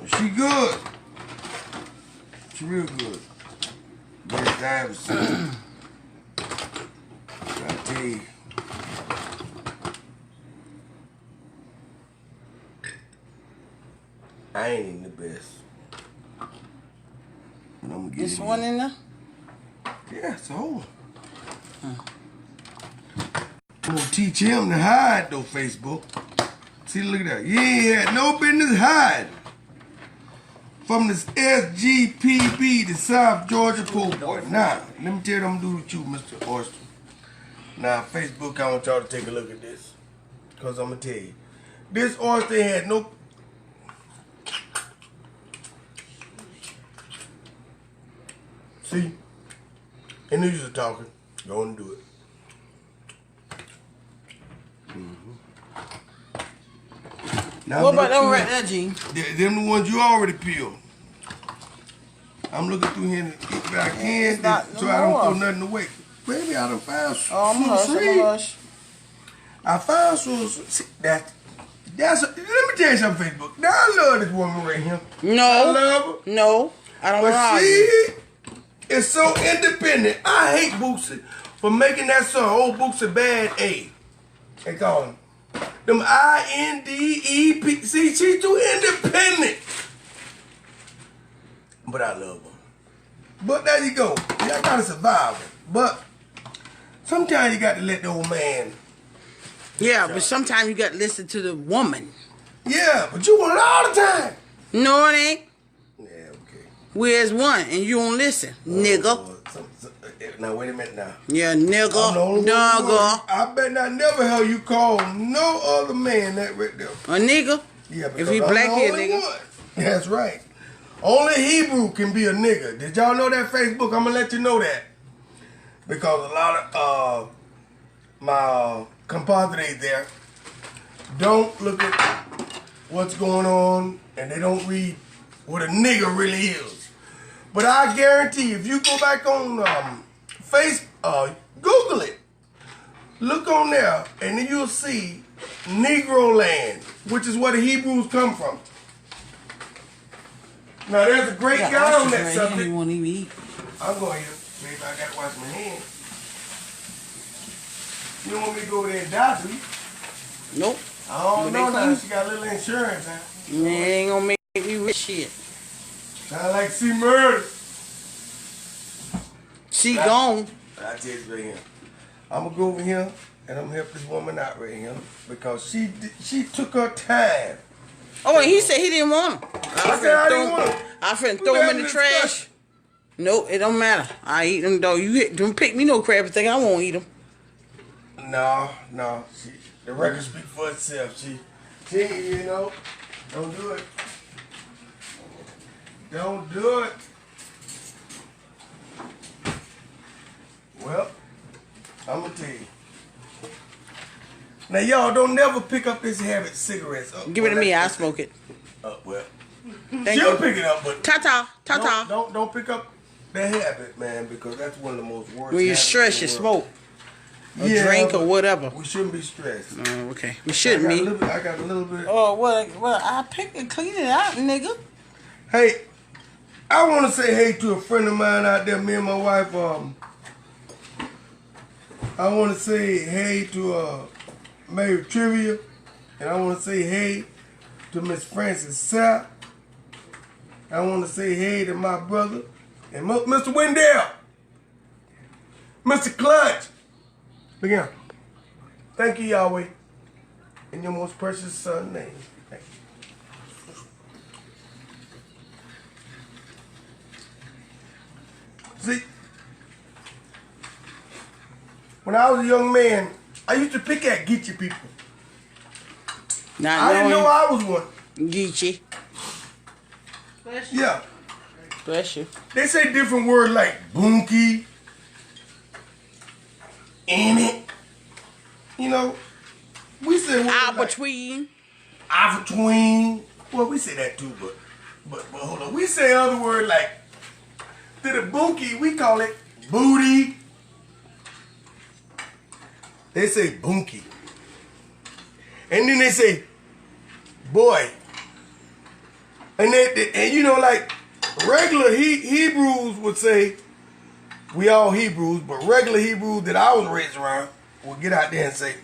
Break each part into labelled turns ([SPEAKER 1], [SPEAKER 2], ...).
[SPEAKER 1] She good. She real good. Best I ever seen. I tell you. I ain't even the best. But I'm gonna get
[SPEAKER 2] This one in there?
[SPEAKER 1] Yeah, it's a whole one. I'm gonna teach him to hide though, Facebook. See, look at that. You ain't had no business hiding. From this SGPB, the South Georgia Poor Boy. Now, let me tell you what I'm gonna do with you, Mr. Oyster. Now, Facebook, I want y'all to take a look at this. Because I'm gonna tell you. This oyster had no... See? And these are talking. Go and do it. Now,
[SPEAKER 2] what about them right there, G?
[SPEAKER 1] Them the ones you already peeled. I'm looking through here to get back in so I don't throw nothing away. Baby, I done found some.
[SPEAKER 2] Oh, I'm hush.
[SPEAKER 1] I found some. See, let me tell you something, Facebook. Now I love this woman right here.
[SPEAKER 2] No.
[SPEAKER 1] I love her.
[SPEAKER 2] No. I don't
[SPEAKER 1] But she is so independent. I hate Boosie for making that song, Old Boosie Bad A. They call him. Them INDEP. See, she's too independent. But I love her. But there you go. Y'all gotta survive it. But sometimes you got to let the old man.
[SPEAKER 2] Yeah, but sometimes you got to listen to the woman.
[SPEAKER 1] Yeah, but you want it all the time.
[SPEAKER 2] No, it ain't.
[SPEAKER 1] Yeah, okay.
[SPEAKER 2] Where's one and you don't listen, nigga?
[SPEAKER 1] Now wait a minute now.
[SPEAKER 2] Yeah, nigga.
[SPEAKER 1] I bet not never heard you call no other man that right there.
[SPEAKER 2] A nigga?
[SPEAKER 1] Yeah,
[SPEAKER 2] if he black here, nigga.
[SPEAKER 1] One. That's right. Only Hebrew can be a nigga. Did y'all know that, Facebook? I'm gonna let you know that. Because a lot of my compadres there don't look at what's going on and they don't read what a nigga really is. But I guarantee if you go back on Google it, look on there, and then you'll see Negro Land, which is where the Hebrews come from. Now there's a great guy on that subject.
[SPEAKER 2] You won't even eat.
[SPEAKER 1] I'm going to eat. Maybe I got to wash my hands. You don't want me to go over there and die, do you?
[SPEAKER 2] Nope.
[SPEAKER 1] I don't know now. She got a little insurance now.
[SPEAKER 2] Man, ain't gonna make me rich shit.
[SPEAKER 1] Sound like see murder.
[SPEAKER 2] She gone.
[SPEAKER 1] I tell you right here. I'm gonna go over here and I'm gonna help this woman out right here because she took her time.
[SPEAKER 2] Oh, and he said he didn't want them.
[SPEAKER 1] I said I didn't want them.
[SPEAKER 2] I finna throw them in the trash. Nope, it don't matter. I eat them though. Don't pick me no crab thing. I won't eat them.
[SPEAKER 1] No. The record speak for itself. She, you know, don't do it. Don't do it. Well, I'm gonna tell you. Now y'all don't never pick up this habit cigarettes.
[SPEAKER 2] Give it to me. I smoke it.
[SPEAKER 1] Well,
[SPEAKER 2] Thank
[SPEAKER 1] she'll
[SPEAKER 2] you.
[SPEAKER 1] pick it up, but
[SPEAKER 2] Ta-ta.
[SPEAKER 1] Don't pick up that habit, man, because that's one of the most worst.
[SPEAKER 2] When you stress, you smoke. Or drink or whatever.
[SPEAKER 1] We shouldn't be stressed.
[SPEAKER 2] Okay. We shouldn't be.
[SPEAKER 1] I got a little bit.
[SPEAKER 2] Oh, well, I pick and clean it out, nigga.
[SPEAKER 1] Hey, I want to say hey to a friend of mine out there, me and my wife. I want to say hey to Mary Trivia, and I want to say hey to Miss Francis Sapp. I want to say hey to my brother and Mr. Wendell, Mr. Clutch. Look here. Thank you, Yahweh, in your most precious Son's name. Thank you. See, when I was a young man, I used to pick at Geechee people. I didn't know I was one.
[SPEAKER 2] Geechee.
[SPEAKER 1] Yeah.
[SPEAKER 2] Bless you.
[SPEAKER 1] They say different words like bunkie, in it. You know, we say words
[SPEAKER 2] between.
[SPEAKER 1] Between. Well, we say that too, but hold on. We say other words like to the bunkie, we call it booty. They say bunkie. And then they say boy. And you know, like regular Hebrews would say, we all Hebrews, but regular Hebrews that I was raised around would get out there and say,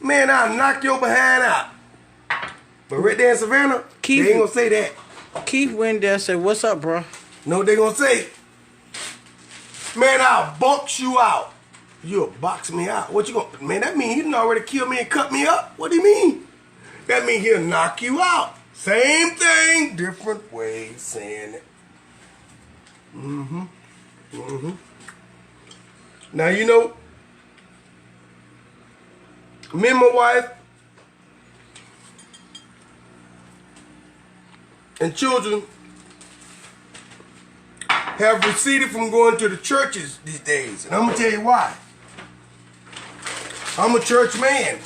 [SPEAKER 1] man, I'll knock your behind out. But right there in Savannah, Keith, they ain't gonna say that.
[SPEAKER 2] Keith went there and said, what's up, bro?
[SPEAKER 1] Know what they gonna say? Man, I'll box you out. You'll box me out. What you gonna, man, that mean he done already killed me and cut me up? What do you mean? That mean he'll knock you out. Same thing, different ways saying it. Now, you know, me and my wife and children have receded from going to the churches these days. And I'm going to tell you why. I'm a church man.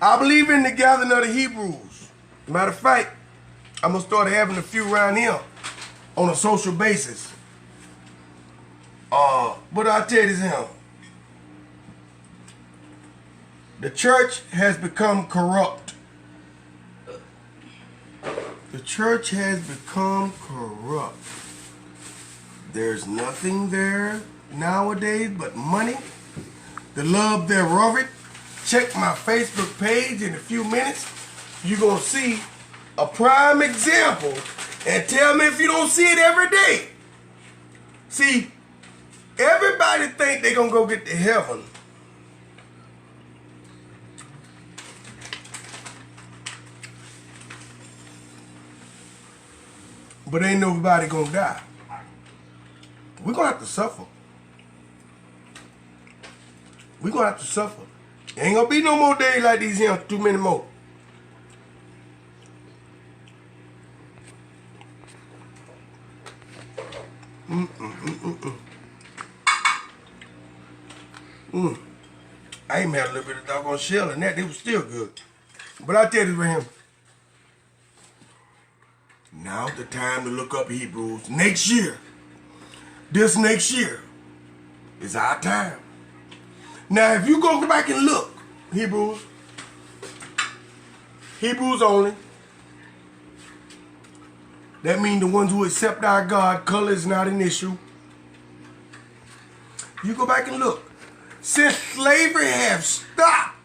[SPEAKER 1] I believe in the gathering of the Hebrews. Matter of fact, I'm going to start having a few around here on a social basis. But I'll tell you this here. The church has become corrupt. The church has become corrupt. There's nothing there nowadays but money, the love thereof it. Check my Facebook page in a few minutes. You're going to see a prime example and tell me if you don't see it every day. See, everybody think they're going to go get to heaven. But ain't nobody going to die. We're going to have to suffer. We're going to have to suffer. Ain't going to be no more days like these here, too many more. I ain't had a little bit of doggone shell in that. It was still good. But I tell you this right here. Now's the time to look up Hebrews. Next year. This next year is our time. Now, if you go back and look, Hebrews only. That means the ones who accept our God, color is not an issue. You go back and look. Since slavery has stopped,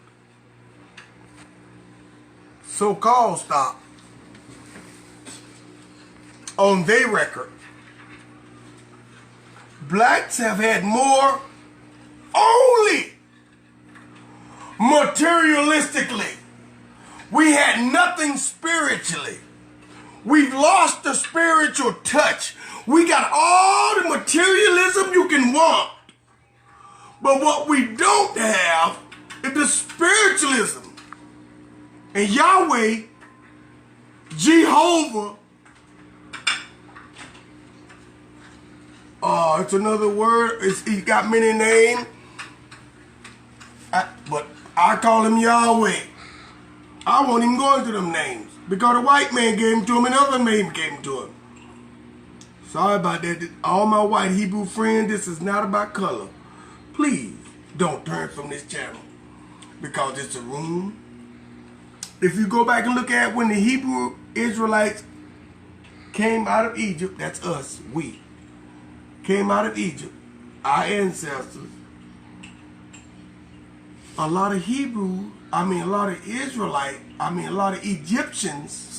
[SPEAKER 1] so-called stopped, on their record, blacks have had more only materialistically. We had nothing spiritually. We've lost the spiritual touch. We got all the materialism you can want. But what we don't have is the spiritualism. And Yahweh, Jehovah, it's another word. He got many names. But I call him Yahweh. I won't even go into them names. Because the white man gave him to him and other man gave him to him. Sorry about that. All my white Hebrew friends, this is not about color. Please don't turn from this channel. Because it's a room. If you go back and look at when the Hebrew Israelites came out of Egypt, that's us, we. Came out of Egypt, our ancestors. A lot of Egyptians,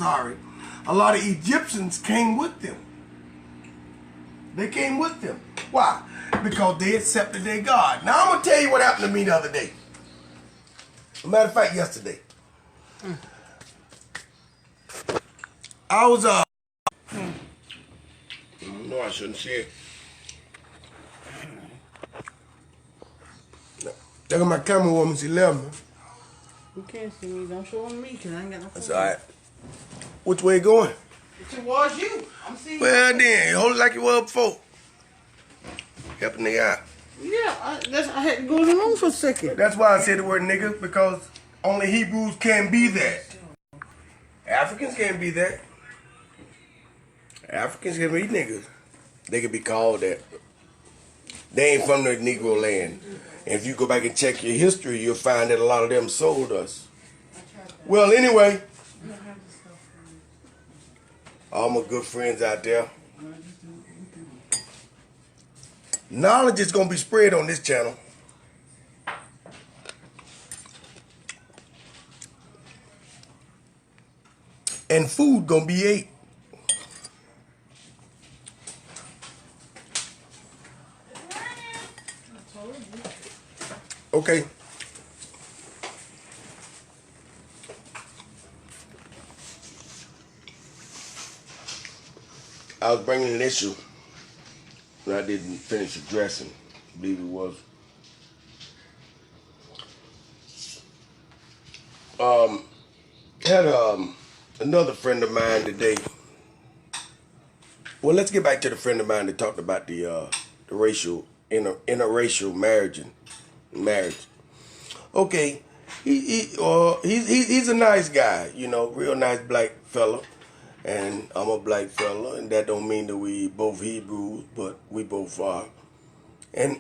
[SPEAKER 1] a lot of Egyptians came with them. They came with them. Why? Because they accepted their God. Now I'm going to tell you what happened to me the other day. As a matter of fact, yesterday. I was, no, I shouldn't say it. Look at my camera woman, she left me.
[SPEAKER 2] You can't see me. Don't show me because I ain't got no phone.
[SPEAKER 1] That's all right. Which way you going?
[SPEAKER 2] Towards you. I'm seeing
[SPEAKER 1] well,
[SPEAKER 2] you.
[SPEAKER 1] then, hold it like you were before. Help a nigga out.
[SPEAKER 2] Yeah, I had to go in the room for a second.
[SPEAKER 1] That's why I said the word nigga, because only Hebrews can be that. Africans can't be that. Africans can be niggas. They can be called that. They ain't from the Negro land. And if you go back and check your history, you'll find that a lot of them sold us. Well, anyway, All my good friends out there. Knowledge is going to be spread on this channel. And food going to be ate. Okay. I was bringing an issue that I didn't finish addressing. I believe it was. Had another friend of mine today. Well, let's get back to the friend of mine that talked about the racial interracial marriage. Okay, he's a nice guy, you know, real nice black fella, and I'm a black fella, and that don't mean that we both Hebrews, but we both are. And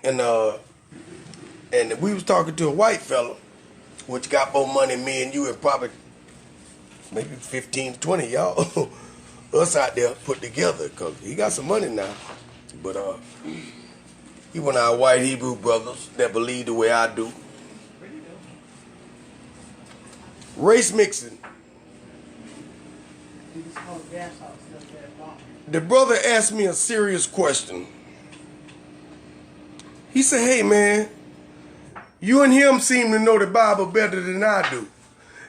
[SPEAKER 1] we was talking to a white fella, which got more money than me and you, and probably maybe 15, 20 y'all, us out there put together, because he got some money now. But he one of our white Hebrew brothers that believe the way I do. Race mixing. The brother asked me a serious question. He said, hey man, you and him seem to know the Bible better than I do.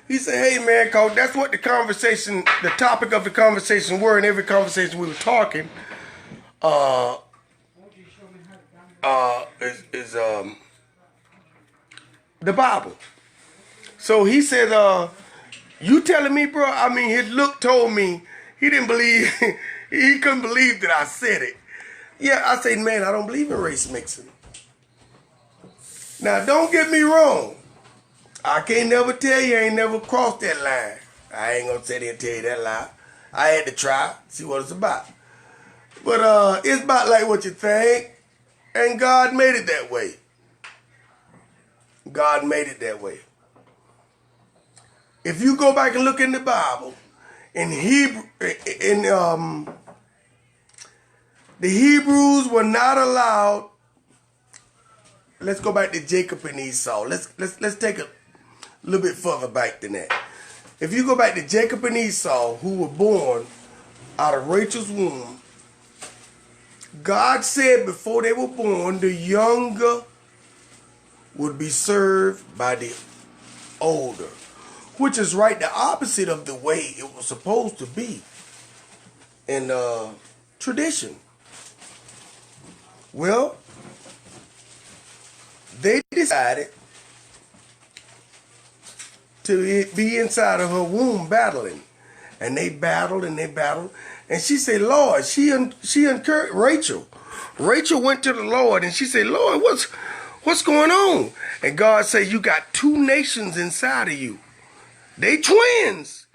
[SPEAKER 1] He said, hey man, cause that's what the topic of the conversation were, in every conversation we were talking, is the Bible. So he said, you telling me, bro? I mean, his look told me he didn't believe, he couldn't believe that I said it. Yeah, I said, man, I don't believe in race mixing. Now, don't get me wrong. I can't never tell you I ain't never crossed that line. I ain't gonna sit here and tell you that lie. I had to try, see what it's about. But it's about like what you think, and God made it that way. God made it that way. If you go back and look in the Bible, in Hebrew, the Hebrews were not allowed. Let's go back to Jacob and Esau. Let's take a little bit further back than that. If you go back to Jacob and Esau, who were born out of Rachel's womb, God said before they were born, the younger would be served by the older, which is right the opposite of the way it was supposed to be in tradition. Well, they decided to be inside of her womb battling. And they battled and they battled. And she said, Lord, she encouraged Rachel. Rachel went to the Lord and she said, Lord, what's going on? And God said, you got two nations inside of you. They twins.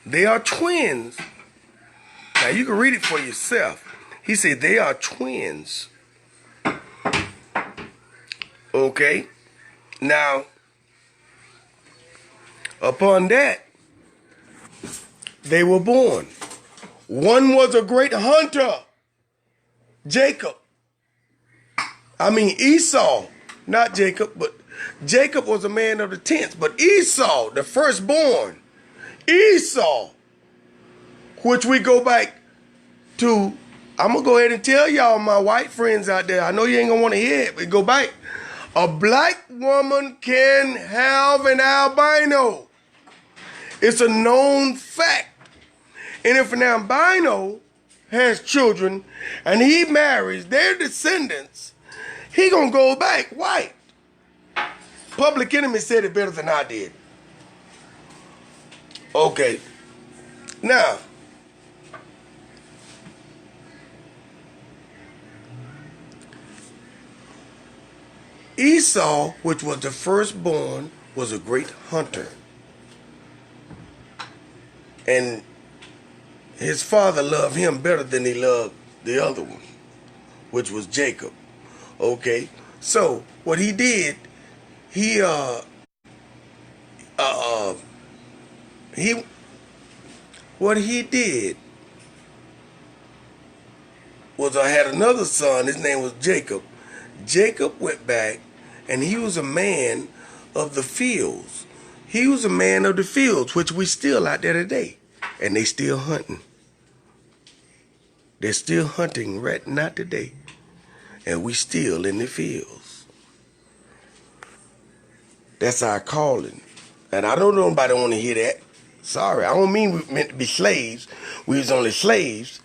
[SPEAKER 1] They are twins. Now you can read it for yourself. He said, they are twins. Okay. Now, upon that, they were born. One was a great hunter, Jacob. I mean Esau, not Jacob, but Jacob was a man of the tents. But Esau, the firstborn, Esau, which we go back to, I'm going to go ahead and tell y'all, my white friends out there, I know you ain't going to want to hear it, but go back. A black woman can have an albino. It's a known fact. And if an albino has children and he marries their descendants, he gonna go back white. Public Enemy said it better than I did. Okay. Now, Esau, which was the firstborn, was a great hunter. And his father loved him better than he loved the other one, which was Jacob. Okay, so what he did, what he did was I had another son. His name was Jacob. Jacob went back, and he was a man of the fields. He was a man of the fields, which we still out there today. And they still hunting. They're still hunting right now today. And we still in the fields. That's our calling. And I don't know nobody want to hear that. Sorry, I don't mean we meant to be slaves. We was only slaves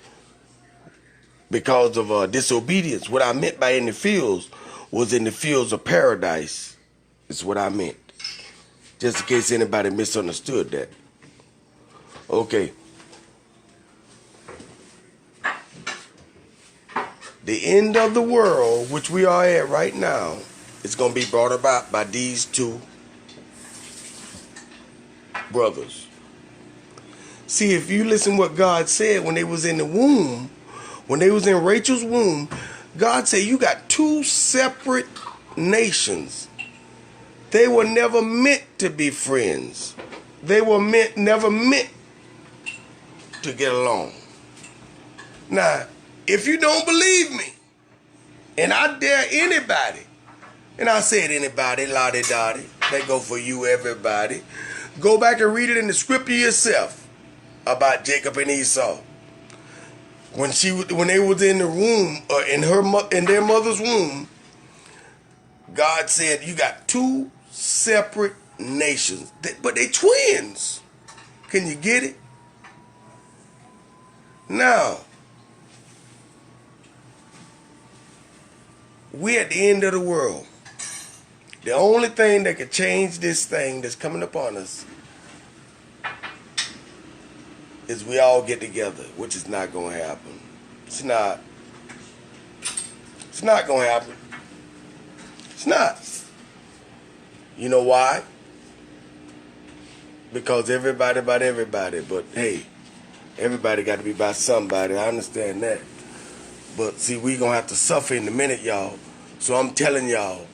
[SPEAKER 1] because of disobedience. What I meant by in the fields was in the fields of paradise. Is what I meant. Just in case anybody misunderstood that. Okay. The end of the world, which we are at right now, is going to be brought about by these two brothers. See, if you listen what God said when they was in the womb, when they was in Rachel's womb, God said you got two separate nations. They were never meant to be friends. They were never meant to get along. Now, if you don't believe me, and I dare anybody, and I said anybody, lottie-dottie, that go for you, everybody, go back and read it in the scripture yourself about Jacob and Esau. When they was in the womb, in their mother's womb, God said you got two separate nations, but they twins. Can you get it? Now, we're at the end of the world. The only thing that can change this thing that's coming upon us is we all get together, which is not going to happen. It's not. It's not going to happen. It's not. You know why? Because everybody about everybody. But hey, everybody got to be about somebody. I understand that. But see, we going to have to suffer in a minute, y'all. So I'm telling y'all,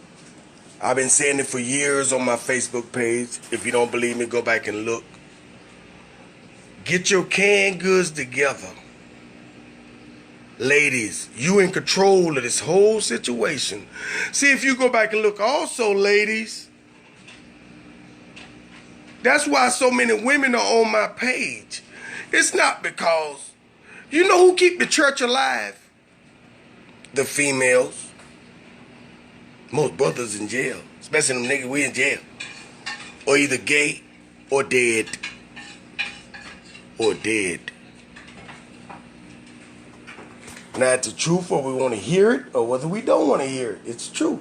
[SPEAKER 1] I've been saying it for years on my Facebook page. If you don't believe me, go back and look. Get your canned goods together. Ladies, you in control of this whole situation. See, if you go back and look also, ladies, that's why so many women are on my page. It's not because, you know who keep the church alive? The females. Most brothers in jail, especially them niggas we in jail. Or either gay or dead. Or dead. Now, it's the truth, or we want to hear it, or whether we don't want to hear it. It's true.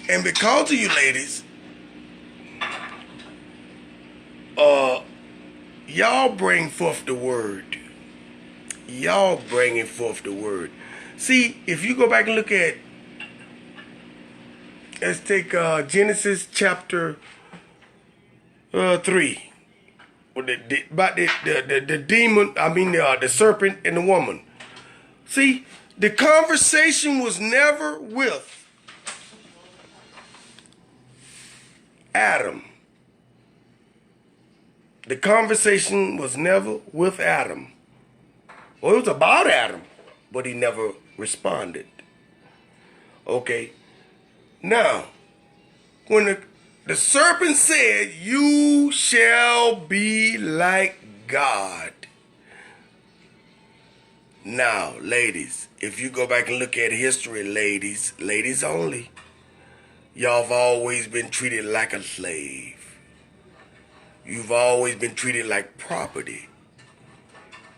[SPEAKER 1] And because of you ladies, y'all bring forth the word. Y'all bringing forth the word. See, if you go back and look at, let's take Genesis chapter 3. About the demon, the serpent and the woman. See, the conversation was never with Adam. The conversation was never with Adam. Well, it was about Adam, but he never responded. Okay. Now, when the serpent said, you shall be like God. Now, ladies, if you go back and look at history, ladies only, y'all have always been treated like a slave. You've always been treated like property.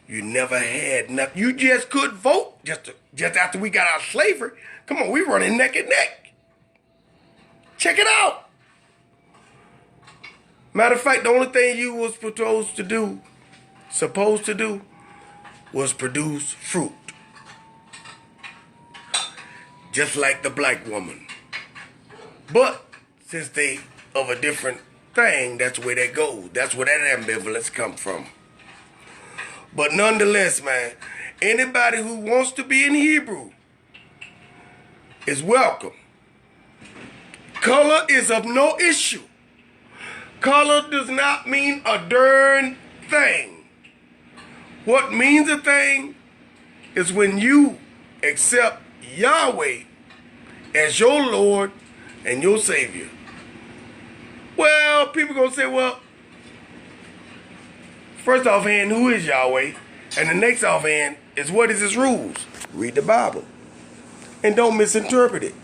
[SPEAKER 1] You never had nothing. You just could vote just after we got out of slavery. Come on, we running neck and neck. Check it out. Matter of fact, the only thing you was supposed to do, was produce fruit. Just like the black woman. But since they of a different thing, that's where that goes. That's where that ambivalence come from. But nonetheless, man, anybody who wants to be in Hebrew is welcome. Color is of no issue. Color does not mean a darn thing. What means a thing is when you accept Yahweh as your Lord and your Savior. Well, people gonna say, well, first offhand, who is Yahweh? And the next offhand is, what is his rules? Read the Bible. And don't misinterpret it.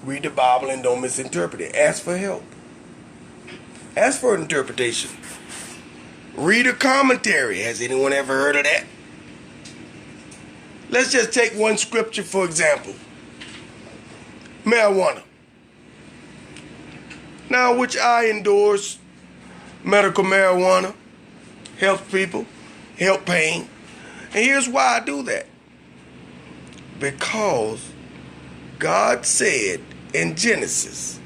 [SPEAKER 1] Read the Bible and don't misinterpret it. Ask for help. Ask for interpretation. Read a commentary. Has anyone ever heard of that? Let's just take one scripture for example. Marijuana. Now, which I endorse medical marijuana. Helps people. Help pain. And here's why I do that. Because God said in Genesis,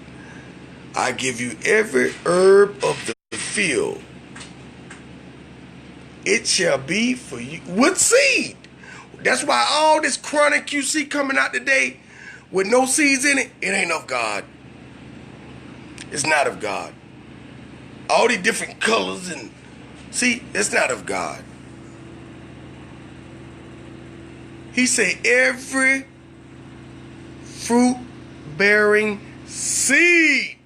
[SPEAKER 1] I give you every herb of the field. It shall be for you with seed. That's why all this chronic you see coming out today with no seeds in it, it ain't of God. It's not of God. All these different colors and see, it's not of God. He said every fruit-bearing seed.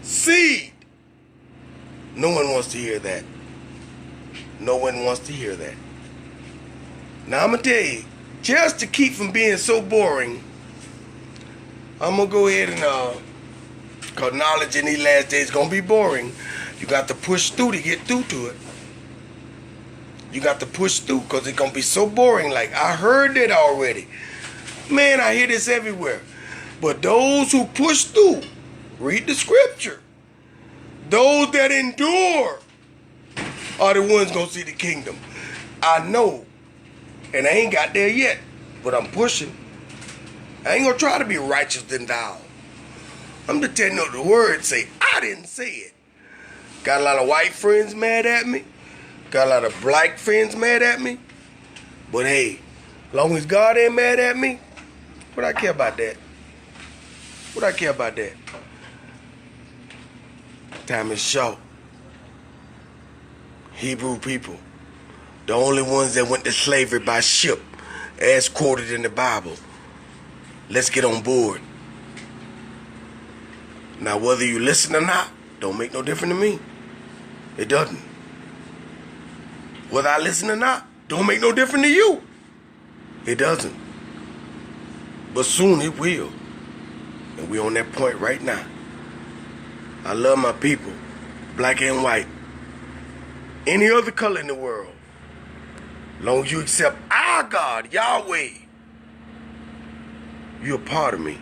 [SPEAKER 1] Seed. No one wants to hear that. No one wants to hear that. Now I'm going to tell you, just to keep from being so boring, I'm going to go ahead and, because knowledge in these last days is going to be boring. You got to push through to get through to it. You got to push through because it's going to be so boring. Like, I heard it already. Man, I hear this everywhere. But those who push through, read the scripture. Those that endure are the ones going to see the kingdom. I know. And I ain't got there yet. But I'm pushing. I ain't going to try to be righteous than thou. I'm just telling you what the word say. I didn't say it. Got a lot of white friends mad at me. Got a lot of black friends mad at me. But hey, long as God ain't mad at me, what I care about that? What I care about that? Time is short. Hebrew people, the only ones that went to slavery by ship, as quoted in the Bible. Let's get on board. Now, whether you listen or not, don't make no difference to me. It doesn't. Whether I listen or not, don't make no difference to you. It doesn't. But soon it will. And we're on that point right now. I love my people, black and white. Any other color in the world. Long as you accept our God, Yahweh, you're a part of me.